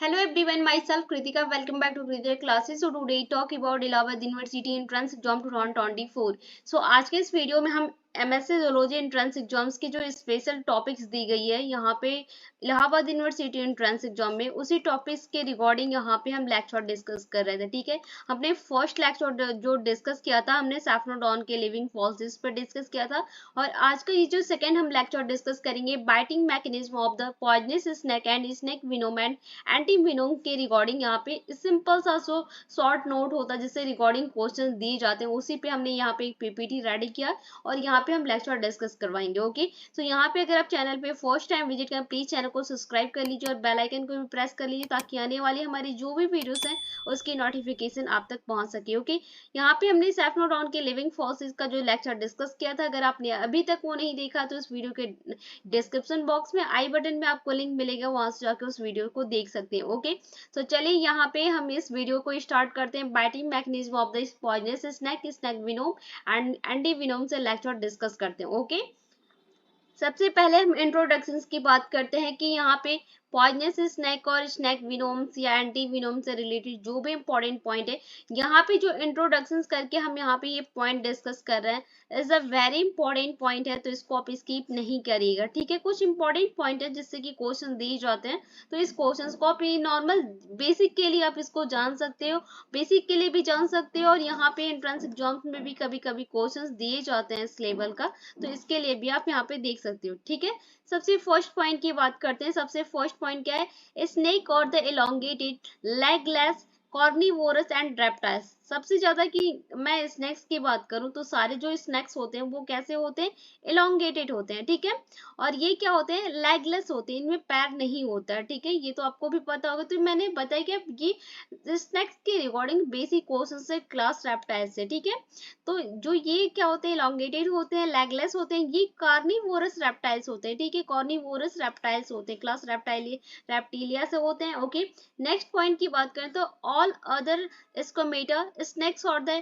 Hello everyone, myself Kritika. Welcome back to Kritika classes. So today talk about Allahabad University entrance exam 2024. So आज के इस video में हम MSc zoology entrance exams की जो special topics दी गई है यहाँ पे इलाहाबाद यूनिवर्सिटी एंट्रेंस एग्जाम में, उसी टॉपिक्स के रिगार्डिंग यहाँ पे हम लेक्चर डिस्कस कर रहे थे। ठीक है, हमने फर्स्ट लेक्चर जो डिस्कस किया था, हमने सैफरोडॉन के लिविंग फॉसिल्स पर डिस्कस किया था, और आज का ये जो सेकंड हम लेक्चर डिस्कस करेंगे biting mechanism of the poisonous snake and snake venom and anti venom के रिगार्डिंग। यहाँ पे सिंपल सा शॉर्ट नोट होता है जिससे रिगार्डिंग क्वेश्चन दिए जाते हैं, उसी पे हमने यहाँ पे एक पीपीटी रेडी किया और यहाँ पे हम लेक्चर डिस्कस करवाएंगे। ओके, तो यहाँ पे अगर आप चैनल पे फर्स्ट टाइम विजिट करें, प्लीज चैनल को सब्सक्राइब कर लीजिए और बेल आइकन को भी प्रेस कर लीजिए ताकि आने वाली हमारी जो भी वीडियोस हैं उसकी नोटिफिकेशन आप तक पहुंच सके। ओके, यहाँ पे हमने सैफरोडॉन के लिविंग फॉसिल्स का जो लेक्चर डिस्कस किया था, अगर आपने अभी तक वो नहीं देखा तो इस वीडियो के डिस्क्रिप्शन बॉक्स में आई बटन में आपको लिंक मिलेगा, वहां से जाकर उस वीडियो को देख सकते हैं। ओके, तो चलिए यहाँ पे हम इस वीडियो को स्टार्ट करते हैं। Biting mechanism of the poisonous snake, snake venom and anti venom से लेक्चर डिस्कस करते हैं। ओके, सबसे पहले हम इंट्रोडक्शंस की बात करते हैं कि यहाँ पे पॉइजनस स्नेक और स्नेक विनोम्स या एंटी विनोम से रिलेटेड जो भी इंपॉर्टेंट पॉइंट है, यहाँ पे जो इंट्रोडक्शंस करके हम यहाँ पे ये पॉइंट डिस्कस कर रहे हैं, is a very important point है, तो इसको आप स्किप नहीं करिएगा। ठीक है, कुछ इंपॉर्टेंट पॉइंट है जिससे कि क्वेश्चन दिए जाते हैं, तो इस क्वेश्चन को आप नॉर्मल बेसिक के लिए आप इसको जान सकते हो, बेसिक के लिए भी जान सकते हो, और यहाँ पे एंट्रेंस एग्जाम्स में भी कभी कभी क्वेश्चन दिए जाते हैं इस लेवल का, तो इसके लिए भी आप यहाँ पे देख सकते हो। ठीक है, सबसे फर्स्ट पॉइंट की बात करते हैं। सबसे फर्स्ट पॉइंट क्या है? स्नेक और the elongated legless carnivorous and reptiles. सबसे ज्यादा कि मैं स्नैक्स की बात करूं तो सारे जो स्नैक्स होते हैं वो कैसे होते हैं? एलोंगेटेड होते हैं। ठीक है, और ये क्या होते हैं? लेगलेस होते हैं, इनमें पैर नहीं होता है। ठीक है, ये तो आपको भी पता होगा, तो मैंने बताया कि ये स्नैक्स के रिगार्डिंग बेसिक क्वेश्चन से क्लास रेप्टाइल्स से। ठीक है, तो जो ये क्या होते हैं? एलोंगेटेड होते हैं, लेगलेस होते हैं, ये कार्निवोरस रेप्टाइल्स होते हैं। ठीक है, कार्निवोरस रेप्टाइल्स होते हैं, क्लास रेप्टिलिया से होते हैं। ओके, नेक्स्ट पॉइंट की बात करें तो all other squamata snakes are the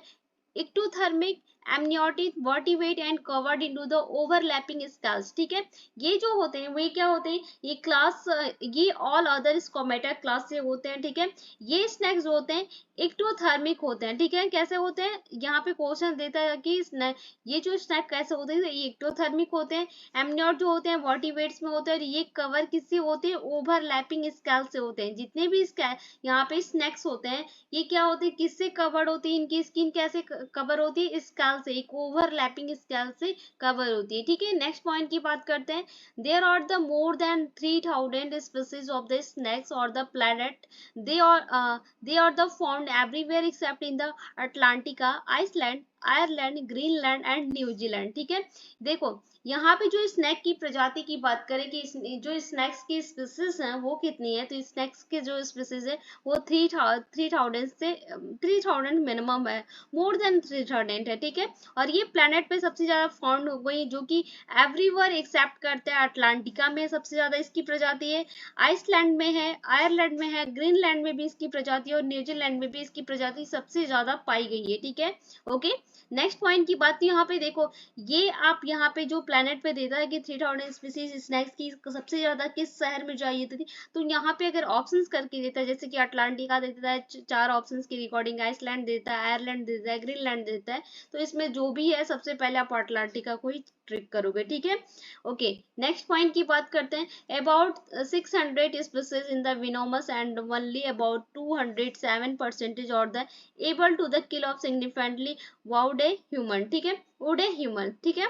ectothermic amniotic vertebrate and covered into the overlapping scales. ठीक है, ये जो होते हैं वो क्या होते हैं? ये क्लास, ये ऑल अदर स्कोमेटा क्लास से होते हैं। ठीक है, ये स्नैक्स जो होते हैं इक्टोथर्मिक होते हैं। ठीक है, कैसे होते हैं? यहाँ पे क्वेश्चन देता है कि ये जो स्नैक कैसे होते हैं, ये इक्टोथर्मिक होते हैं। एमनियोट जो होते हैं वर्टिब्रेट्स में होते हैं, और ये कवर किससे होते हैं? ओवरलैपिंग स्केल से होते हैं। जितने भी यहाँ पे स्नैक्स होते हैं, ये क्या होते हैं? किससे कवर्ड होती है? इनकी स्किन कैसे कवर होती है? स्केल से, एक ओवरलैपिंग स्केल से कवर होती है। ठीक है, नेक्स्ट पॉइंट की बात करते हैं। There are the more than 3000 species of the snakes or the planet. they are uh, they are the found everywhere except in the Atlantica, Iceland, Ireland, Greenland and New Zealand. ठीक है, देखो यहाँ पे जो स्नैक की प्रजाति की बात करें कि जो स्नैक्स की स्पीसीज हैं वो कितनी है, तो स्नैक्स के जो स्पीसीज है वो 3000 से 3000 मिनिमम है, मोर देन 3000 है। ठीक है, और ये प्लेनेट पे सबसे ज्यादा फाउंड हो गई, जो कि एवरीवेयर एक्सेप्ट करते हैं। अटलांटिका में सबसे ज्यादा इसकी प्रजाति है, आइसलैंड में है, आयरलैंड में है, ग्रीनलैंड में भी इसकी प्रजाति और न्यूजीलैंड में भी इसकी प्रजाति सबसे ज्यादा पाई गई है। ठीक है, ओके, नेक्स्ट पॉइंट की बात, यहाँ पे देखो, ये आप यहाँ पे जो प्लेनेट पे देता है कि 3000 स्पीसीज स्नैक्स की सबसे ज्यादा किस शहर में चाहिए थी, तो यहाँ पे अगर ऑप्शंस करके देता है, जैसे कि अटलांटिका देता है 4 ऑप्शंस की रिकॉर्डिंग, आइसलैंड देता है, आयरलैंड देता है, ग्रीनलैंड देता है, तो इसमें जो भी है सबसे पहले आप अटलांटिका को ही ट्रिक करोगे। ठीक है, ओके, नेक्स्ट पॉइंट की बात करते हैं। About 600 species in the venomous and only about 207% or the able to the kill of significantly wound a human। ठीक है, wound a human। ठीक है,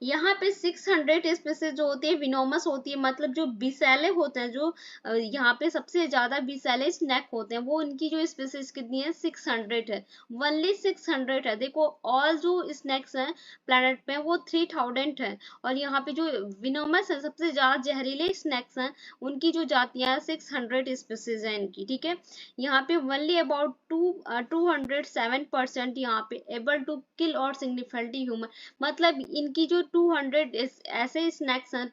यहाँ पे 600 स्पीसीज जो होती है विनोमस होती है, मतलब जो बिसैले होते हैं, जो यहाँ पे सबसे ज्यादा बिसैले स्नैक होते हैं, वो उनकी जो स्पीसीज कितनी है? 600 है, ओनली 600 है। देखो ऑल जो स्नैक्स हैं प्लेनेट पे वो 3000 है, और यहाँ पे जो विनोमस है सबसे ज्यादा जहरीले स्नैक्स हैं, उनकी जो जातियां 600 स्पीसीज है इनकी। ठीक है, यहाँ पे ओनली अबाउट 207% यहाँ पे एबल टू किल और सिग्निफिकेंटली ह्यूमन, मतलब इनकी जो 200 ऐसे स्नैक्स हैं,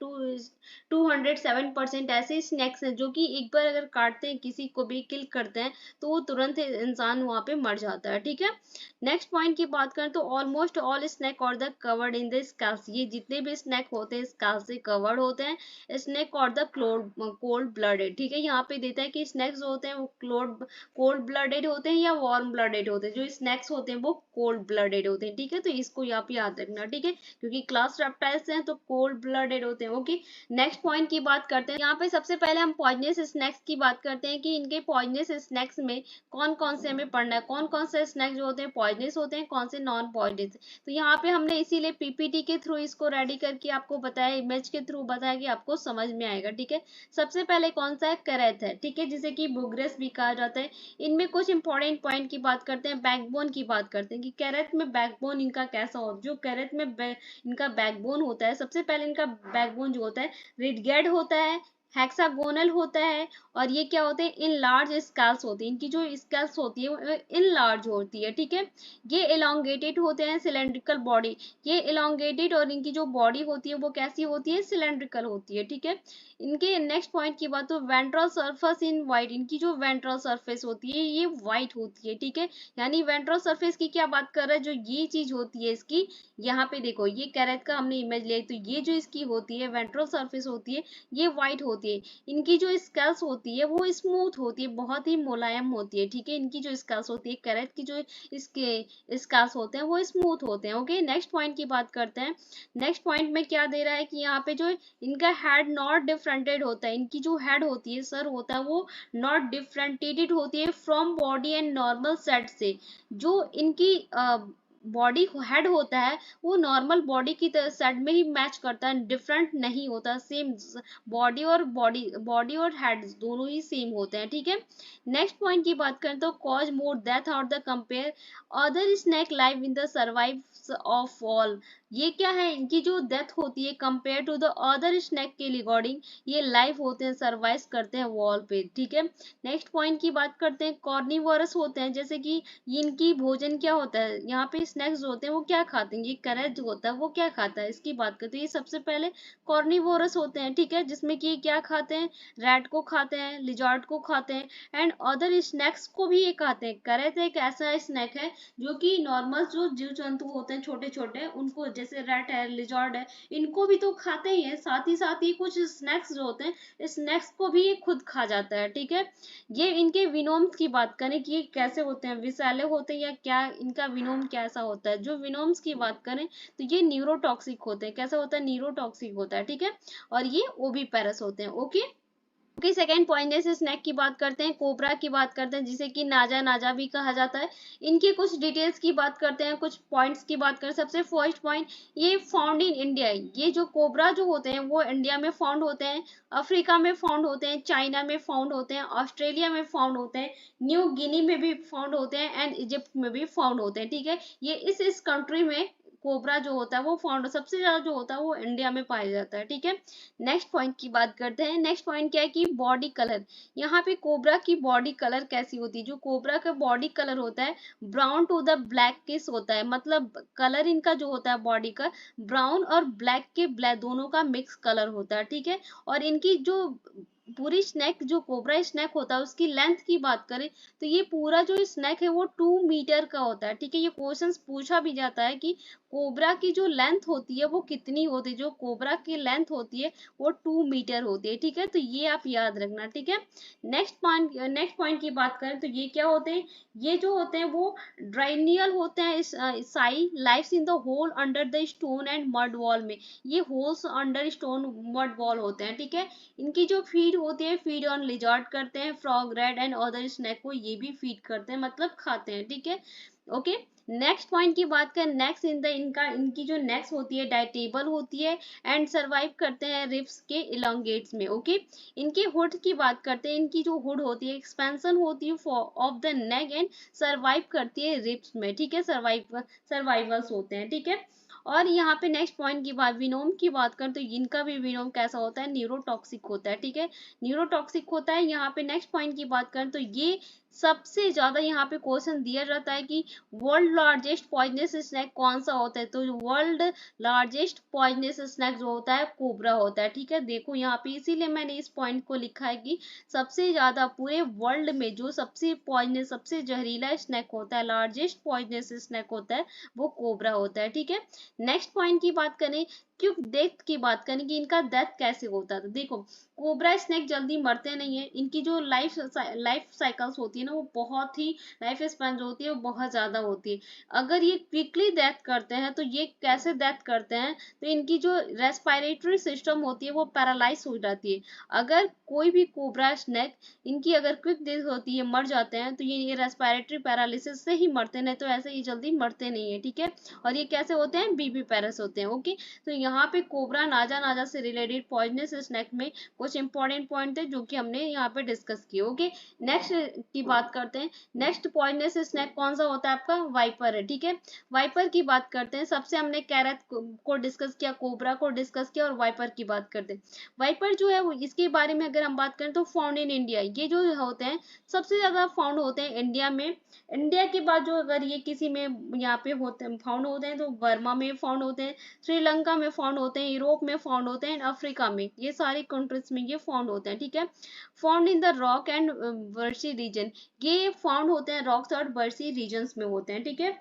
207% ऐसे स्नैक्स हैं जो कि एक बार अगर काटते हैं, किसी को भी किल करते हैं, तो वो तुरंत इंसान वहां पे मर जाता है, ठीक है। नेक्स्ट पॉइंट की बात करें तो ऑलमोस्ट ऑल स्नैक और द कवर्ड इन द स्कैल्स, ये जितने भी स्नैक होते हैं स्कैल्स से कवर्ड होते हैं। स्नैक और द कोल्ड ब्लडेड, ठीक है, यहाँ पे देता है कि स्नैक्स होते हैं वो कोल्ड ब्लडेड होते हैं या वार्म ब्लडेड होते हैं। जो स्नैक्स होते हैं वो कोल्ड ब्लडेड होते हैं, ठीक है, तो इसको यहाँ पे याद रखना, ठीक है, क्योंकि क्लास रेप्टाइल्स हैं तो कोल्ड ब्लडेड होते हैं, ओके। नेक्स्ट पॉइंट की बात करते हैं, यहाँ पे सबसे पहले हम पॉइजनस स्नैक्स की बात करते हैं कि इनके पॉइजनस स्नैक्स में कौन कौन से हमें पढ़ना है, कौन कौन से स्नैक्स जो होते हैं पॉइजनस होते हैं, कौन से नॉन पॉइजनस। तो यहाँ पे हमने इसीलिए पीपीटी के थ्रू इसको रेडी करके आपको बताया, इमेज के थ्रू बताया कि आपको समझ में आएगा, ठीक है। सबसे पहले कौन सा है, कैरेट है, ठीक है, जिसे कि बुग्रेस भी कहा जाता है। इनमें कुछ इंपॉर्टेंट पॉइंट की बात करते हैं, बैकबोन की बात करते हैं कि कैरेट में बैकबोन इनका कैसा हो। जो कैरेट में इनका बैकबोन होता है, सबसे पहले इनका बैकबोन जो होता है रिडगेड होता है, हेक्सागोनल होता है, और ये क्या होते हैं, इन लार्ज स्केल्स होती है। इनकी जो स्केल्स होती है वो इन लार्ज होती है, ठीक है। ये एलोंगेटेड होते हैं, सिलेंड्रिकल बॉडी, ये एलोंगेटेड, और इनकी जो बॉडी होती है वो कैसी होती है, सिलेंड्रिकल होती है, ठीक है। इनके नेक्स्ट पॉइंट की बात तो वेंट्रल सरफेस इन व्हाइट, इनकी जो वेंट्रल सरफेस होती है ये व्हाइट होती है, ठीक है। यानी वेंट्रल सरफेस की क्या बात कर रहा है, जो ये चीज होती है इसकी, यहाँ पे देखो ये कैरेट का हमने इमेज लिया, तो ये जो इसकी होती है वेंट्रल सरफेस होती है ये व्हाइट होती है। इनकी जो स्केल्स होती है वो स्मूथ होती है, बहुत ही मुलायम होती है, ठीक है। इनकी जो स्केल्स होती है, कैरेट की जो इसके स्केल्स होते हैं वो स्मूथ होते हैं, ओके। नेक्स्ट पॉइंट की बात करते हैं। नेक्स्ट पॉइंट में क्या दे रहा है कि यहाँ पे जो इनका हेड नॉट डिफरेंटेड होता है, इनकी जो हेड होती है, सर होता है, वो नॉट डिफरेंटेटेड होती है from body and normal set से। जो इनकी बॉडी हेड होता है वो नॉर्मल बॉडी की सेट में ही मैच करता है, डिफरेंट नहीं होता, सेम बॉडी और हेड दोनों ही सेम होते हैं, ठीक है। नेक्स्ट पॉइंट की बात करें तो कॉज मोर डेथ और the compare other snake live in the survive of all, ये क्या है, इनकी जो डेथ होती है compare to the other snake के रिगार्डिंग ये लाइव होते हैं, सर्वाइव करते हैं वॉल पे, ठीक है। नेक्स्ट पॉइंट की बात करते हैं, कॉर्निवोरस होते हैं, जैसे कि इनकी भोजन क्या होता है, यहाँ पे स्नैक्स होते हैं वो क्या खाते हैं, ये कैरेट जो होता है वो क्या खाता है, इसकी बात करते हैं। ये सबसे पहले कॉर्निवोरस होते हैं, ठीक है, जिसमें कि क्या खाते हैं, रैट को खाते हैं, लिजार्ड को खाते हैं, एंड अदर स्नैक्स को भी ये खाते हैं। कैरेट एक ऐसा स्नैक है जो कि नॉर्मल जो जीव जंतु होते हैं छोटे छोटे, उनको जैसे रैट है, लिजार्ड है, इनको भी तो खाते ही है, साथ ही साथ ये कुछ स्नैक्स जो होते हैं स्नैक्स को भी ये खुद खा जाता है, ठीक है। ये इनके विनोम्स की बात करें कि ये कैसे होते हैं, विषैले होते हैं या क्या, इनका विनोम कैसा होता है। जो विनोम्स की बात करें तो ये न्यूरोटॉक्सिक होते हैं, कैसा होता है, न्यूरोटॉक्सिक होता है, ठीक है। और ये ओविपेरस होते हैं, ओके। ओके, सेकेंड पॉइंट जैसे स्नैक की बात करते हैं, कोबरा की बात करते हैं, जिसे कि नाजा नाजा भी कहा जाता है। इनकी कुछ डिटेल्स की बात करते हैं, कुछ पॉइंट्स की बात करें। सबसे फर्स्ट पॉइंट, ये फाउंड इन इंडिया, ये जो कोबरा जो होते हैं वो इंडिया में फाउंड होते हैं, अफ्रीका में फाउंड होते हैं, चाइना में फाउंड होते हैं, ऑस्ट्रेलिया में फाउंड होते हैं, न्यू गिनी में भी फाउंड होते हैं, एंड इजिप्ट में भी फाउंड होते हैं, ठीक है। ये इस कंट्री में कोबरा जो होता है वो फाउंड सबसे ज्यादा जो होता है वो इंडिया में पाया जाता है, ठीक है। नेक्स्ट पॉइंट की बात करते हैं। नेक्स्ट पॉइंट क्या है कि बॉडी कलर, यहाँ पे कोबरा की बॉडी कलर कैसी होती है, जो कोबरा का बॉडी कलर होता है ब्राउन टू द ब्लैक किस होता है, मतलब कलर इनका जो होता है बॉडी का ब्राउन और ब्लैक के ब्लैक दोनों का मिक्स कलर होता है, ठीक है। और इनकी जो पूरी स्नैक जो कोबरा स्नैक होता है उसकी लेंथ की बात करें तो ये पूरा जो स्नैक है वो 2 मीटर का होता है, ठीक है। ये क्वेश्चंस पूछा भी जाता है कि कोबरा की जो लेंथ होती है वो कितनी होती है, जो कोबरा की लेंथ होती है वो 2 मीटर होती है, ठीक है। तो ये आप याद रखना, ठीक है। नेक्स्ट पॉइंट की बात करें तो ये क्या होते हैं, ये जो होते हैं वो ड्राइनियल होते हैं, साई lives in the hole under the stone and mud wall में, ये holes under stone mud wall होते हैं, ठीक है। इनकी जो फीड होती है, फीड ऑन लिजार्ड करते हैं, frog, rat and other snake को ये भी फीड करते हैं, मतलब खाते हैं, ठीक है, ओके। नेक्स्ट पॉइंट की बात करें, नेक्स्ट इनकी जो नेक्स्ट होती है डाइटेबल होती है एंड सरवाइव करते हैं रिब्स के इलोंगेट्स में, ओके। इनके हुड की बात करते हैं, इनकी जो हुड होती है एक्सपेंशन होती है of the neck and survive करती है रिब्स में, ठीक है, सर्वाइवल्स होते हैं, ठीक है। और यहाँ पे नेक्स्ट पॉइंट की बात विनोम की बात करें तो इनका भी विनोम कैसा होता है, न्यूरोटॉक्सिक होता है, ठीक है, न्यूरोटॉक्सिक होता है। यहाँ पे नेक्स्ट पॉइंट की बात करें तो ये सबसे ज्यादा यहाँ पे क्वेश्चन दिया जाता है कि वर्ल्ड लार्जेस्ट पॉइजनस स्नैक कौन सा होता है, तो वर्ल्ड लार्जेस्ट पॉइजनस स्नैक जो होता है कोबरा होता है। ठीक है, देखो यहाँ पे इसीलिए मैंने इस पॉइंट को लिखा है कि सबसे ज्यादा पूरे वर्ल्ड में जो सबसे पॉइजनस, सबसे जहरीला स्नैक होता है, लार्जेस्ट पॉइजनस स्नैक होता है, वो कोबरा होता है। ठीक है, नेक्स्ट पॉइंट की बात करें, क्यों डेथ की बात करें कि इनका डेथ कैसे होता है, तो देखो कोबरा स्नेक जल्दी मरते नहीं है, इनकी जो लाइफ साइकिल्स होती है ना, वो बहुत ही लाइफ स्पैन जो होती है वो बहुत ज्यादा होती है। अगर ये क्विकली डेथ करते हैं तो ये कैसे डेथ करते हैं, तो इनकी जो रेस्पिरेटरी सिस्टम होती है वो पैरालाइज हो जाती है। अगर कोई भी कोबरा स्नेक इनकी अगर क्विक डेथ होती है, मर जाते हैं, तो ये रेस्पिरेटरी पैरालिसिस से ही मरते हैं, नहीं तो ऐसे ही जल्दी मरते नहीं है। ठीक है, और ये कैसे होते हैं, बीबी पैरस होते हैं। ओके, तो यहाँ पे कोबरा नाजा नाजा से रिलेटेड पॉइजनस स्नेक में कुछ इंपॉर्टेंट पॉइंट थे जो कि हमने यहाँ पे डिस्कस किए। ओके, नेक्स्ट की बात करते हैं। नेक्स्ट पॉइजनस स्नेक कौन सा होता है, आपका वाइपर है। ठीक है, वाइपर की बात करते हैं। सबसे हमने कैरट को डिस्कस किया, कोबरा को डिस्कस किया, और वाइपर की बात करते हैं। वाइपर जो है वो, इसके बारे में अगर हम बात करें तो फाउंड इन इंडिया, ये जो होते हैं सबसे ज्यादा फाउंड होते हैं इंडिया में। इंडिया के बाद जो अगर ये किसी में यहाँ पे होते हैं, फाउंड होते हैं, तो बर्मा में फाउंड होते हैं, श्रीलंका में फाउंड होते हैं, यूरोप में फाउंड होते हैं, अफ्रीका में, ये सारी कंट्रीज में ये फाउंड होते हैं। ठीक है, found in the rock and बर्सी रीजन, ये फाउंड होते हैं रॉक्स और बर्सी रीजन्स में होते हैं। ठीक है,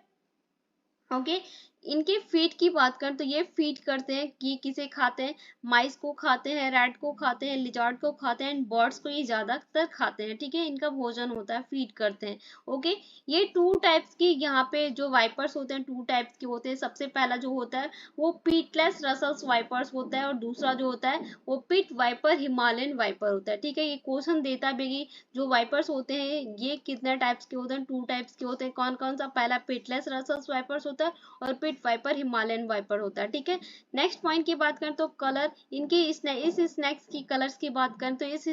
ओके, इनके फीड की बात करें तो ये फीड करते हैं कि किसे खाते हैं, माइस को खाते हैं, रैट को खाते हैं, लिजार्ड को खाते हैं, बर्ड्स को ये ज्यादातर खाते हैं। ठीक है, इनका भोजन होता है, फीड करते हैं। ओके, ये टू टाइप्स की यहाँ पे जो वाइपर्स होते हैं टू टाइप्स के होते हैं। सबसे पहला जो होता है वो पीटलेस रसल्स वाइपर्स होता है, और दूसरा जो होता है वो पिट वाइपर हिमालयन वाइपर होता है। ठीक है, ये क्वेश्चन देता भी जो वाइपर्स होते हैं ये कितने टाइप्स के होते हैं, टू टाइप्स के होते हैं, कौन कौन सा, पहला पिटलेस रसल्स वाइपर्स होता है, और पिट वाइपर हिमालयन वाइपर होता है। ठीक है, नेक्स्ट पॉइंट की बात करें तो कलर, इनके इस स्नैक्स की कलर्स की बात करें तो इस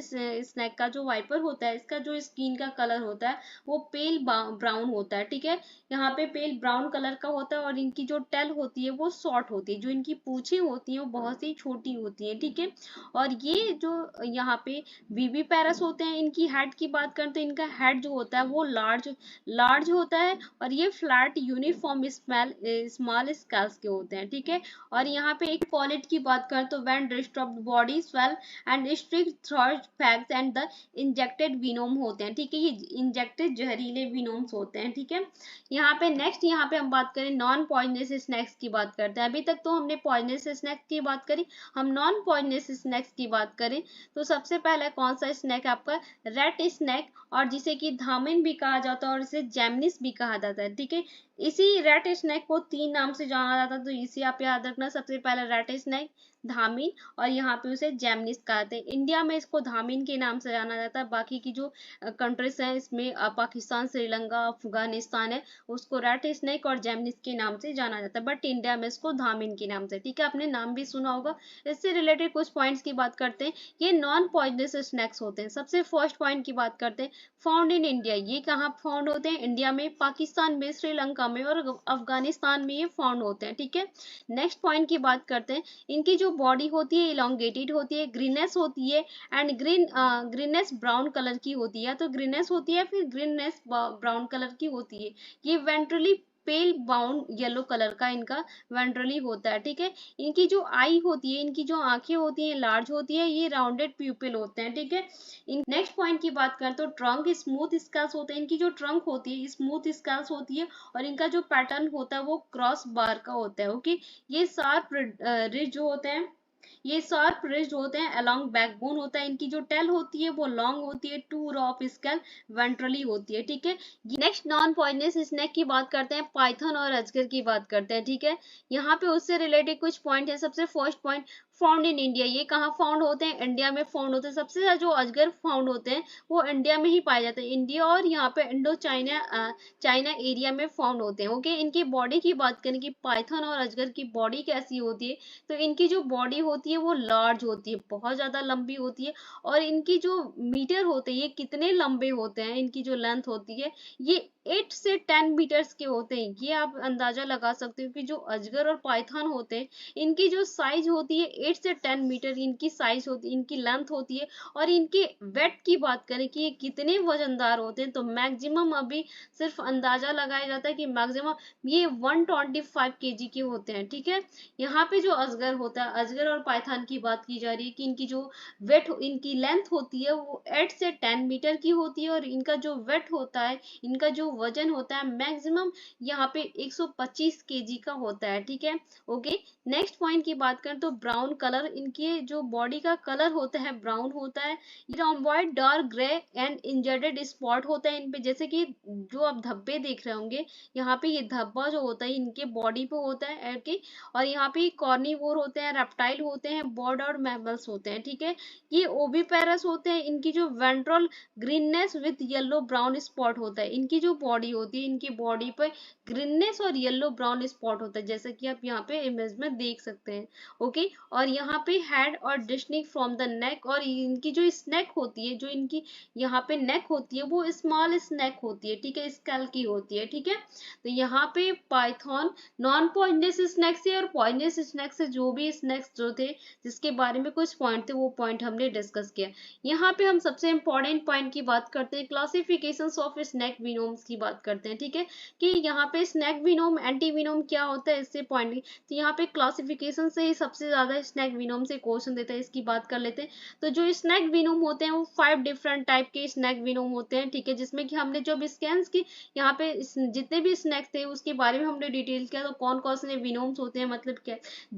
स्नैक का जो वाइपर होता है, इसका जो स्किन का कलर होता है वो पेल ब्राउन होता है। ठीक है, यहाँ पे पेल ब्राउन कलर का होता है, और इनकी जो टेल होती है वो शॉर्ट होती है, जो इनकी पूंछें होती है वो बहुत ही छोटी होती है। ठीक है, और ये जो यहाँ पे बीबी पैरस होते हैं, इनकी हेड की बात करें तो इनका हेड जो होता है वो लार्ज लार्ज होता है, और ये फ्लैट यूनिफॉर्म स्मॉल स्केल्स के होते हैं। ठीक है, और यहाँ पे एक पॉलिट की बात करें तो when disturbed body swell and strict thrust facts and the injected venom होते हैं। ठीक है, ये इंजेक्टेड जहरीले विनोम्स होते हैं। ठीक है, यहाँ पे नेक्स्ट, यहाँ पे हम बात करें नॉन पॉइजनस स्नैक्स की बात करते हैं। अभी तक तो हमने पॉइजनस स्नैक्स की बात करी, हम नॉन पॉइजनस स्नैक्स की बात करें तो सबसे पहला कौन सा स्नैक है आपका, रेट स्नैक, और जिसे कि धामिन भी कहा जाता है, और इसे जैमनिस भी कहा जाता है। ठीक है, इसी रेट स्नैक को तीन नाम से जाना जाता है, तो इसे आप याद रखना, सबसे पहला रेट स्नैक, धामिन, और यहाँ पे उसे जैमनिस कहते हैं। इंडिया में इसको धामिन के नाम से जाना जाता है, बाकी की जो कंट्रीज हैं इसमें पाकिस्तान, श्रीलंका, अफगानिस्तान है, उसको रेट स्नैक और जैमनिस के नाम से जाना जाता है, बट इंडिया में इसको धामिन के नाम से। ठीक है, आपने नाम भी सुना होगा। इससे रिलेटेड कुछ पॉइंट्स की बात करते हैं, ये नॉन पॉइजनस स्नैक्स होते हैं। सबसे फर्स्ट पॉइंट की बात करते हैं, फाउंड इन इंडिया, ये कहाँ फाउंड होते हैं, इंडिया में, पाकिस्तान में, श्रीलंका में, और अफगानिस्तान में ये फाउंड होते हैं। ठीक है, नेक्स्ट पॉइंट की बात करते हैं, इनकी जो बॉडी होती है इलोंगेटेड होती है, ग्रीनेस होती है, एंड ग्रीनेस ब्राउन कलर की होती है, तो ग्रीनेस होती है, फिर ग्रीनेस ब्राउन कलर की होती है। ये वेंट्रली पेल ब्राउन येलो कलर का इनका वेंट्रली होता है। ठीक है, इनकी जो आई होती है, इनकी जो आंखें होती हैं लार्ज होती है, ये राउंडेड प्यूपिल होते हैं। ठीक है, नेक्स्ट पॉइंट की बात करें तो ट्रंक स्मूथ स्केल्स होते हैं, इनकी जो ट्रंक होती है स्मूथ स्केल्स होती है, और इनका जो पैटर्न होता है वो क्रॉस बार का होता है। ओके, ये शार्प रिज जो होते हैं, ये शार्प रिज्ड होते हैं, अलोंग बैकबोन होता है, इनकी जो टेल होती है वो लॉन्ग होती है, two row of scale ventrally होती है। ठीक है, नेक्स्ट नॉन पॉइजनस स्नैक की बात करते हैं, पाइथन और अजगर की बात करते हैं। ठीक है, यहाँ पे उससे रिलेटेड कुछ पॉइंट है। सबसे first point, found in India, ये कहाँ फाउंड होते हैं, इंडिया में फाउंड होते हैं। सबसे ज्यादा जो अजगर फाउंड होते हैं वो इंडिया में ही पाए जाते हैं, इंडिया और यहाँ पे इंडो चाइना एरिया में फाउंड होते हैं। ओके, इनकी बॉडी की बात करें कि पाइथन और अजगर की बॉडी कैसी होती है, तो इनकी जो बॉडी होती है वो लार्ज होती है, बहुत ज्यादा लंबी होती है, और इनकी जो मीटर होते हैं, ये कितने लंबे होते हैं, इनकी जो लेंथ होती है ये 8 से 10 मीटर्स के होते हैं। ये आप अंदाजा लगा सकते हो कि जो अजगर और पाइथन होते हैं इनकी जो साइज होती है 8 से 10 मीटर इनकी साइज होती है, इनकी लेंथ होती है। और इनके वेट की बात करें कि ये कितने वजनदार होते हैं, तो मैक्सिमम अभी सिर्फ अंदाजा लगाया जाता है कि मैक्सिमम ये 125 केजी के होते हैं। ठीक है, यहाँ पे जो अजगर होता है, अजगर और पाइथन की बात की जा रही है कि इनकी जो वेट, इनकी लेंथ होती है वो 8 से 10 मीटर की होती है। और इनका जो वेट होता है, इनका जो वजन होता है मैक्सिमम यहाँ पे 125 केजी का होता है। ठीक है, ओके। नेक्स्ट पॉइंट की बात करें तो ब्राउन कलर, इनके जो बॉडी का कलर होता है ब्राउन होता है। रॉम्बॉइड डार्क ग्रे एंड इंजेडेड स्पॉट होता है इन पे, जैसे कि जो आप धब्बे देख रहे होंगे, यहाँ पे ये धब्बा जो होता है इनके बॉडी पे होता है। ओके, और यहाँ पे कॉर्निवोर होते हैं, रेप्टाइल होते हैं, बर्ड और मैमल्स होते हैं। ठीक है, ये ओविपेरस होते हैं। इनकी जो ventral greenness with yellow brown spot होता है। इनकी जो बॉडी होती है, इनकी बॉडी पे ग्रीननेस और येलो ब्राउन स्पॉट होता है, जैसे कि आप यहाँ पे इमेज में देख सकते हैं। ओके, और यहाँ पे हेड और डिस्टिंक्ट फ्रॉम द नेक, और इनकी जो स्नेक होती है, जो इनकी यहाँ पे नेक होती है वो स्मॉल स्नेक होती है। ठीक है, स्केल की होती है। ठीक है, तो यहाँ पे पाइथन नॉन पॉइजनस स्नैक्स से और पॉइजनस स्नैक्स से जो भी स्नैक्स जो थे जिसके बारे में कुछ पॉइंट थे वो पॉइंट हमने डिस्कस किया। यहाँ पे हम सबसे इम्पोर्टेंट पॉइंट की बात करते हैं, क्लासिफिकेशन ऑफ स्नैक विनोम्स की बात करते हैं। ठीक है, कि यहाँ पे स्नैक विनोम एंटी विनोम क्या होता है, इससे पॉइंट। तो यहाँ पे क्लासिफिकेशन से ही सबसे ज्यादा स्नैक विनोम से क्वेश्चन देता है, इसकी बात कर लेते हैं। तो जो स्नैक विनोम होते हैं वो 5 डिफरेंट टाइप के स्नैक विनोम होते हैं। ठीक है, जिसमें कि हमने जो स्कैन्स की यहाँ पे जितने भी स्नैक्स थे उसके बारे में हमने डिटेल किया। तो कौन कौन से विनोम्स होते हैं, मतलब क्या,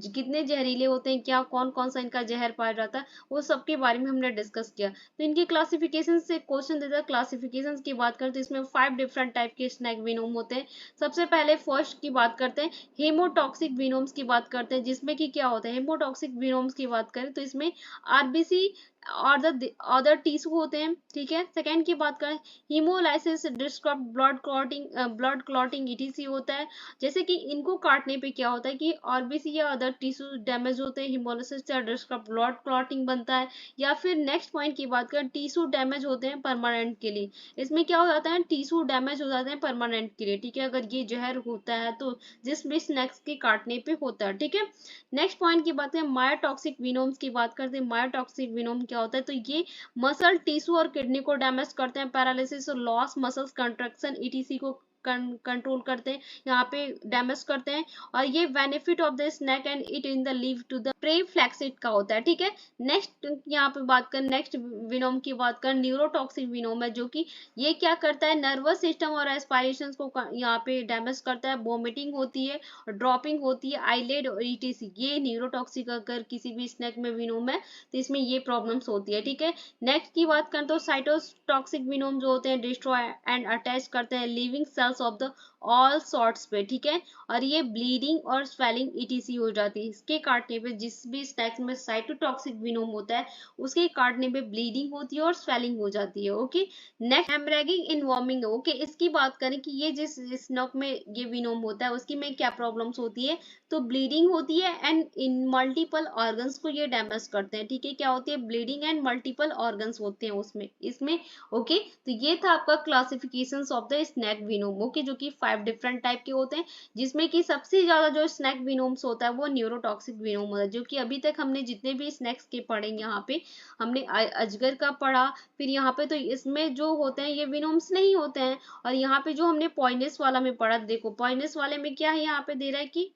कितने जहरीले होते हैं, क्या कौन कौन सा इनका जहर पाया जाता है, वो सब के बारे में हमने डिस्कस किया। तो इनकी क्लासिफिकेशन से क्वेश्चन देता है। क्लासिफिकेशन की बात करते हैं, इसमें 5 डिफरेंट टाइप के स्नैक विनोम होते हैं। सबसे पहले फर्स्ट की बात करते हैं, हेमोटॉक्सिक विनोम्स की बात करते हैं, जिसमें कि क्या होता है, हेमोटॉक्सिक विनोम्स की बात करें तो इसमें आरबीसी और द अदर टिश्यू होते हैं। ठीक है, सेकेंड की बात करें, haemolysis disturb blood clotting ETC होता है। जैसे कि इनको काटने पे क्या होता है कि आरबीसी या अदर टिश्यू डैमेज होते हैं, हीमोलाइसिस या डिस्टर्ब ब्लड क्लॉटिंग बनता है। या फिर नेक्स्ट पॉइंट की बात करें, टिश्यू डैमेज होते हैं परमानेंट के लिए। इसमें क्या हो जाता है, टिश्यू डैमेज हो जाते हैं परमानेंट के लिए। ठीक है, अगर ये जहर होता है तो जिस भी स्नैक्स के काटने पे होता है। ठीक है, नेक्स्ट पॉइंट की बात है, मायोटॉक्सिक विनोम्स की बात करते हैं। मायोटॉक्सिक विनोम क्या होता है, तो ये मसल टिश्यू और किडनी को डैमेज करते हैं, पैरालिसिस और लॉस, मसल्स कंट्रैक्शन ईटीसी को कंट्रोल करते हैं, यहाँ पे डैमेज करते हैं। और ये benefit of the snake and it in the leave to the prey flaccid का होता है। ठीक है, नेक्स्ट यहाँ पे बात कर, नेक्स्ट विनोम की बात कर, न्यूरोटॉक्सिक विनोम है, जो कि ये क्या करता है, नर्वस सिस्टम और एस्पायरेशन को यहाँ पे डैमेज करता है, वोमिटिंग होती है, ड्रॉपिंग होती है, आईलेड और ईटीसी। ये न्यूरोटॉक्सिक अगर किसी भी स्नैक में विनोम है तो इसमें ये प्रॉब्लम्स होती है। ठीक है, नेक्स्ट की बात करें तो साइटोटॉक्सिक विनोम जो होते हैं, डिस्ट्रॉय एंड अटैच करते हैं living cells of the all sorts पे। ठीक है, और ये ब्लीडिंग और स्वेलिंग ईटीसी हो जाती है। इसके काटने पे, जिस भी स्नैक्स में साइटोटॉक्सिक विनोम होता है उसके काटने पे ब्लीडिंग होती है और स्वेलिंग हो जाती है। ओके, नेक्स्ट हेमरेजिक इन वॉर्मिंग। ओके, इसकी बात करें कि ये जिस स्नैक में ये विनोम होता है उसकी में क्या प्रॉब्लम्स होती है, तो ब्लीडिंग होती है एंड इन मल्टीपल ऑर्गन्स को ये डैमेज करते हैं। ठीक है, क्या होती है, ब्लीडिंग एंड मल्टीपल ऑर्गन्स होते हैं उसमें, इसमें। ओके, तो ये था आपका classification of the snake venom. Okay, जो कि 5 डिफरेंट टाइप के होते हैं, जिसमें कि सबसे ज्यादा जो स्नैक विनोम्स होता है वो न्यूरोटॉक्सिक विनोम होता है, जो कि अभी तक हमने जितने भी स्नैक्स के पढ़े, यहाँ पे हमने अजगर का पढ़ा, फिर यहाँ पे तो इसमें जो होते हैं ये विनोम्स नहीं होते हैं। और यहाँ पे जो हमने पॉइजनस वाला में पढ़ा, देखो पॉइजनस वाले में क्या है, यहाँ पे दे रहा है कि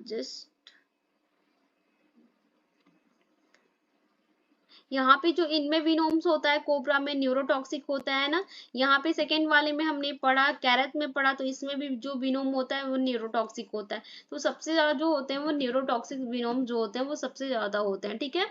जस्ट यहाँ पे जो इनमें विनोम्स होता है, कोबरा में न्यूरोटॉक्सिक होता है ना। यहाँ पे सेकेंड वाले में हमने पढ़ा, कैरट में पढ़ा, तो इसमें भी जो विनोम होता है वो न्यूरोटॉक्सिक होता है। तो सबसे ज्यादा जो होते हैं वो न्यूरोटॉक्सिक विनोम जो होते हैं वो सबसे ज्यादा होते हैं। ठीक है,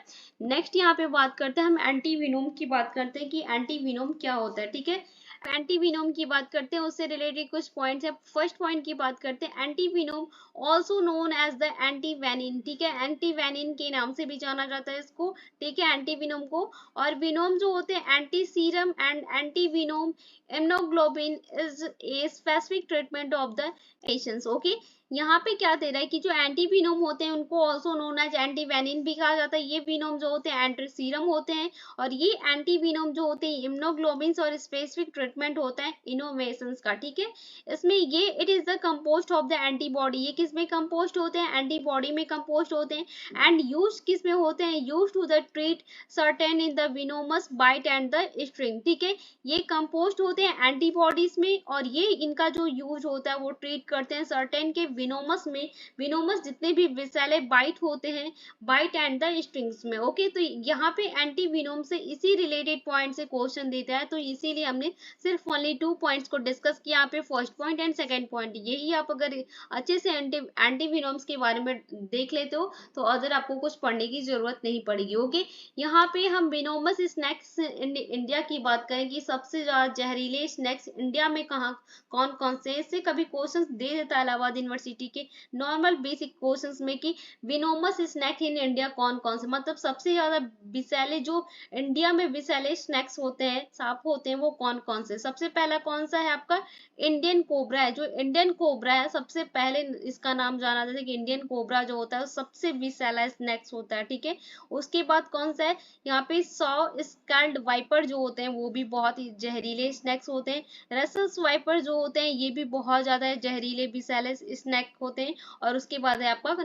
नेक्स्ट यहाँ पे बात करते हैं, हम एंटी विनोम की बात करते हैं कि एंटी विनोम क्या होता है। ठीक है, एंटीविनोम की बात करते हैं, उससे रिलेटेड कुछ पॉइंट्स है। फर्स्ट पॉइंट की बात करते हैं, एंटीविनोम ऑल्सो नोन एज द एंटीवेनिन। ठीक है, एंटीवेनिन के नाम से भी जाना जाता है इसको। ठीक है, एंटीविनोम को। और विनोम जो होते हैं, anti serum and antivenom immunoglobin is a specific treatment of the patients. Okay, यहाँ पे क्या दे रहा है कि जो एंटी विनोम होते हैं उनको ऑल्सो नोन एज एंटी वेनिन भी कहा जाता है। ये विनोम जो होते हैं एंटी सीरम होते हैं, और ये एंटी विनोम जो होते हैं इम्यूनोग्लोबिन्स और स्पेसिफिक ट्रीटमेंट होता है इनोवेशंस का, ठीक है। इसमें ये it is the compost of the antibody, ये किस में कंपोस्ट होते हैं, एंटीबॉडी में कंपोस्ट होते हैं। एंड यूज किस में होते हैं, use to the treat certain in the venomous bite and the string, ठीक है। ये कंपोस्ट होते हैं एंटीबॉडीज में, और ये इनका जो यूज होता है वो ट्रीट करते हैं सर्टेन के विनोमस में, विनोमस जितने भी विषैले बाइट होते हैं, बाइट एंड द स्ट्रिंग्स में। ओके, तो यहाँ पे एंटी विनोम से इसी रिलेटेड पॉइंट से क्वेश्चन देता है, तो इसीलिए हमने सिर्फ ओनली 2 पॉइंट्स को डिस्कस किया यहाँ पे, first point and second point. यही आप अगर अच्छे से एंटी विनोम्स के बारे में देख लेते हो तो अदर आपको कुछ पढ़ने की जरूरत नहीं पड़ेगी। ओके, यहाँ पे हम विनोमस स्नैक्स इंडिया की बात करें कि सबसे ज्यादा जहरीले स्नैक्स इंडिया में कहाँ कौन कौन से, इससे कभी क्वेश्चंस दे देता है इलाहाबाद यूनिवर्सिटी के नॉर्मल बेसिक क्वेश्चंस में कि विनोमस स्नैक इन इंडिया कौन कौन से, मतलब सबसे ज्यादा विषैले जो इंडिया में विषैले स्नैक्स होते हैं, सांप होते हैं, वो कौन कौन से। सबसे पहला कौन सा है आपका, इंडियन कोबरा है। जो इंडियन कोबरा है सबसे पहले इसका नाम जाना जाता है कि इंडियन कोबरा जो होता है वो सबसे विषैला स्नैक्स होता है, ठीक है। उसके बाद कौन सा है, यहाँ पे 100 स्कैल्ड वाइपर जो होते हैं वो भी बहुत ही जहरीले स्नैक्स होते हैं। रसल्स वाइपर जो होते हैं ये भी बहुत ज्यादा जहरीले विषैले स्नैक होते हैं। और उसके बाद है आपका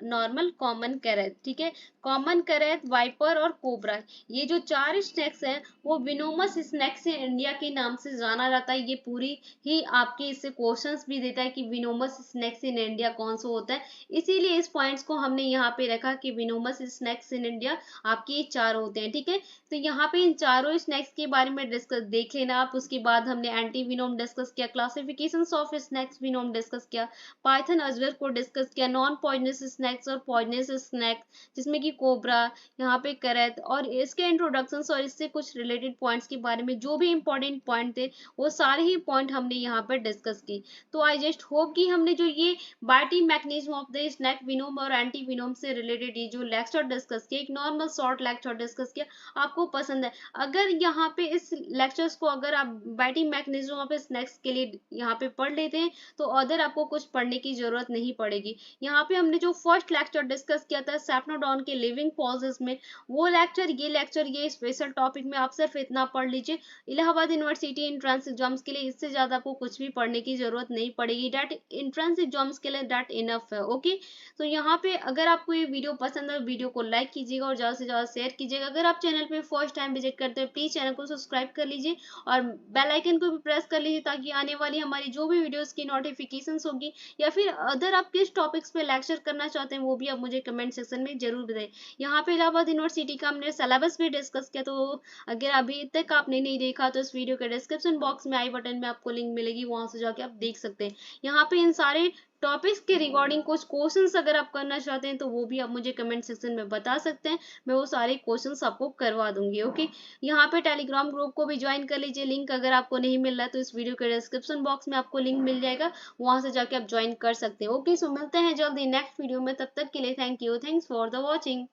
नॉर्मल कॉमन कैरेट, ठीक है। कॉमन कैरेट, वाइपर और कोबरा, ये जो 4 स्नैक्स हैं वो विनोमस स्नैक्स इंडिया के नाम से जाना जाता है। ये पूरी ही आपके इससे क्वेश्चंस भी देता है कि विनोमस स्नैक्स इन इंडिया कौन सा होता है, इसीलिए इस पॉइंट्स को हमने यहाँ पे रखा कि विनोमस स्नैक्स इन इंडिया आपके ये 4 होते हैं, ठीक है। तो यहाँ पे इन चारों स्नैक्स के बारे में डिस्कस देख लेना आप। उसके बाद हमने एंटी विनोम डिस्कस किया, classification of snacks venom discuss किया, पाइथन अजगर को डिस्कस किया, नॉन पॉइजनस स्नैक्स और पॉइजनस स्नैक्स जिसमें कि कोबरा, यहाँ पे करत और इसके इंट्रोडक्शन और इससे कुछ रिलेटेड पॉइंट्स के बारे में जो भी इंपॉर्टेंट पॉइंट थे वो सारे ही पॉइंट हमने यहाँ पर डिस्कस की। तो आई जस्ट होप कि हमने जो ये बाइटी mechanism of the snake venom और एंटी विनोम से रिलेटेड ये जो लेक्चर डिस्कस किया, एक नॉर्मल शॉर्ट लेक्चर डिस्कस किया, आपको पसंद है। अगर यहाँ पे इस लेक्चर्स को अगर आप बाइटी मैकेनिज्म ऑफ स्नैक्स के लिए यहाँ पे पढ़ लेते हैं तो अदर आपको कुछ पढ़ने की जरूरत नहीं पड़ेगी। यहाँ पे हमने जो फर्स्ट लेक्चर डिस्कस किया था सैप्नोडॉन के लिविंग पॉजेस में, वो लेक्चर ये स्पेशल टॉपिक में आप सिर्फ इतना पढ़ लीजिए। इलाहाबाद यूनिवर्सिटी एंट्रेंस एग्जाम्स के लिए इससे ज्यादा आपको कुछ भी पढ़ने की जरूरत नहीं पड़ेगी। दैट एंट्रेंस एग्जाम्स के लिए दैट इनफ है। ओके, तो यहाँ पे अगर आपको ये वीडियो पसंद है वीडियो को लाइक कीजिएगा और ज्यादा से ज्यादा शेयर कीजिएगा। अगर आप चैनल पे फर्स्ट टाइम विजिट करते हो प्लीज चैनल को सब्सक्राइब कर लीजिए और बेल आइकन को भी प्रेस कर लीजिए ताकि आने वाली हमारी जो भी वीडियोस की नोटिफिकेशंस होगी या फिर अदर आप किस टॉपिक्स पे लेक्चर करना चाहते हैं वो भी आप मुझे कमेंट सेक्शन में जरूर बताइए। यहाँ पे इलाहाबाद यूनिवर्सिटी का हमने सिलेबस भी डिस्कस किया, तो अगर अभी तक आपने नहीं देखा तो इस वीडियो के डिस्क्रिप्शन बॉक्स में आई बटन में आपको लिंक मिलेगी, वहां से जाके आप देख सकते हैं। यहाँ पे इन सारे टॉपिक्स के रिगार्डिंग कुछ क्वेश्चंस अगर आप करना चाहते हैं तो वो भी आप मुझे कमेंट सेक्शन में बता सकते हैं, मैं वो सारे क्वेश्चंस आपको करवा दूंगी। ओके, यहाँ पे टेलीग्राम ग्रुप को भी ज्वाइन कर लीजिए, लिंक अगर आपको नहीं मिल रहा है तो इस वीडियो के डिस्क्रिप्शन बॉक्स में आपको लिंक मिल जाएगा, वहां से जाके आप ज्वाइन कर सकते हैं। ओके, सो मिलते हैं जल्दी नेक्स्ट वीडियो में, तब तक के लिए thank you, thanks for the watching.